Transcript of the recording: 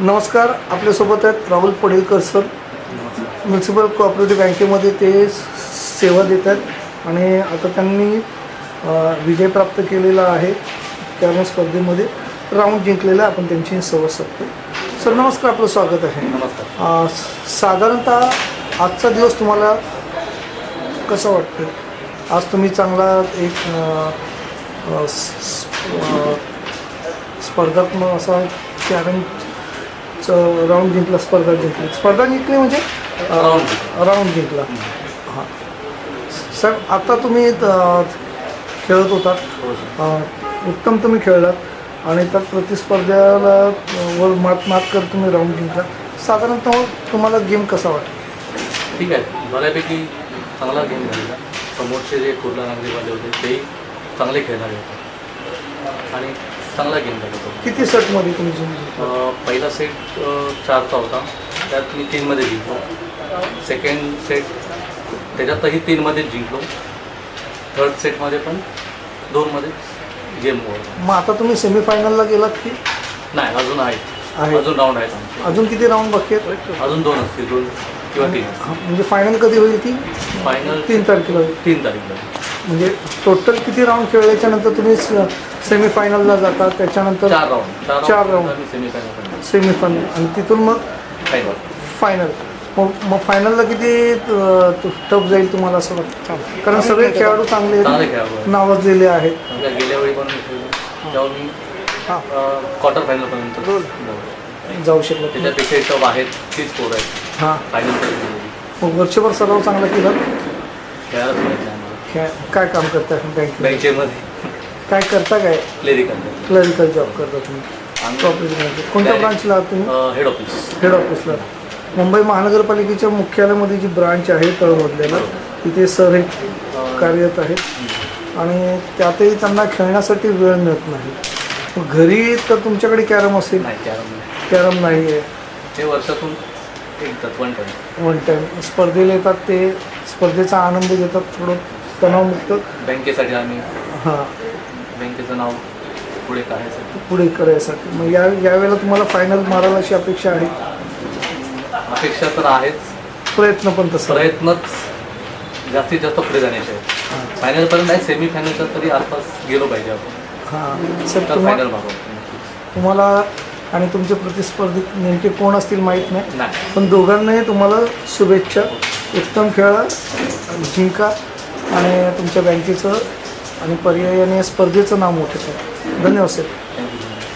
नमस्कार, आपल्यासोबत आहेत राहुल पडेलकर सर. म्युन्सिपल कोऑपरेटिव्ह बँकेमध्ये ते सेवा देतात आणि आता त्यांनी विजय प्राप्त केलेला आहे. कॅरम स्पर्धेमध्ये राऊंड जिंकलेला आपण त्यांची संवाद साधतो. सर नमस्कार, आपलं स्वागत आहे. नमस्कार. साधारणतः आजचा दिवस तुम्हाला कसं वाटतं? आज तुम्ही चांगला एक स्पर्धात्मक असा कॅरमचं राऊंड जिंकला, स्पर्धा जिंकली म्हणजे राऊंड जिंकला. हां सर, आता तुम्ही खेळत होतात, उत्तम तुम्ही खेळलात आणि त्या प्रतिस्पर्ध्याला वर मात करत तुम्ही राऊंड जिंकला. साधारणतः तुम्हाला गेम कसा वाटला? ठीक आहे, बऱ्यापैकी चांगला गेम झालेला. समोरचे जे कुर्ला नागरीवाले होते तेही चांगले खेळणारे होते आणि चांगला गेम झाला होता. किती सेटमध्ये तुम्ही जिंकले? पहिला सेट 4चा होता, त्यात मी 3मध्ये जिंकलो. सेकंड सेट त्याच्यातही 3मध्येच जिंकलो. थर्ड सेटमध्ये पण 2मध्ये गेम होता. मग आता तुम्ही सेमीफायनलला गेलात की नाही? अजून आहेत, अजून राऊंड आहेत आमचे. अजून किती राऊंड बाकी आहेत? अजून 2 असतील, 2 किंवा 3. म्हणजे फायनल कधी होईल ती? फायनल 3 तारखेला होईल. 3 तारीखला. म्हणजे टोटल किती राऊंड खेळल्याच्या नंतर तुम्ही सेमीफायनलला जाता? त्याच्यानंतर 4 राऊंड सेमीफायनल आणि तिथून मग फायनल. मग फायनलला किती टफ जाईल तुम्हाला असं वाटतं? कारण सगळे खेळाडू चांगले नावाजलेले आहेत. गेल्या वेळी पण तेव्हा मी क्वार्टर फायनलपर्यंत जाऊ शकलो. त्याच्यापेक्षा टफ आहेत, 30 स्कोर आहेत. हां, फायनल मग वर्षभर सराव चांगला केला. खेळायला काय काम करता बँकेमध्ये? काय करता? काय क्लरिकल जॉब करता तुम्ही? कोऑपरेटिव्ह कोणत्या ब्रांचला आहात तुम्ही? हेड ऑफिसला. मुंबई महानगरपालिकेच्या मुख्यालयामध्ये जी ब्रांच आहे तळमधल्याला, तिथे सर हे कार्यरत आहेत आणि त्यातही त्यांना खेळण्यासाठी वेळ मिळत नाही. घरी तर तुमच्याकडे कॅरम असेल? कॅरम नाही आहे. ते वर्षातून वन टाईम स्पर्धेला येतात, ते स्पर्धेचा आनंद घेतात, थोडं तणावमुक्त बँकेसाठी आम्ही हां बँकेचं नाव पुढे करायसाठी. मग यावेळेला तुम्हाला फायनल मारायला अशी अपेक्षा आहे? अपेक्षा तर आहेच, प्रयत्न पण तसं प्रयत्नच जास्तीत जास्त पुढे जाण्याचे आहेत. फायनलपर्यंत नाही, सेमीफायनलच्या तरी आसपास गेलो पाहिजे आपण. हां सर, फायनल मागवतो. तुम्हाला आणि तुमचे प्रतिस्पर्धी नेमके कोण असतील माहीत नाही, पण दोघांनाही तुम्हाला शुभेच्छा. उत्तम खेळा, जिंका आणि तुमच्या बँकेचं आणि पर्यायाने स्पर्धेचं नाव मोठं करा. धन्यवाद सर.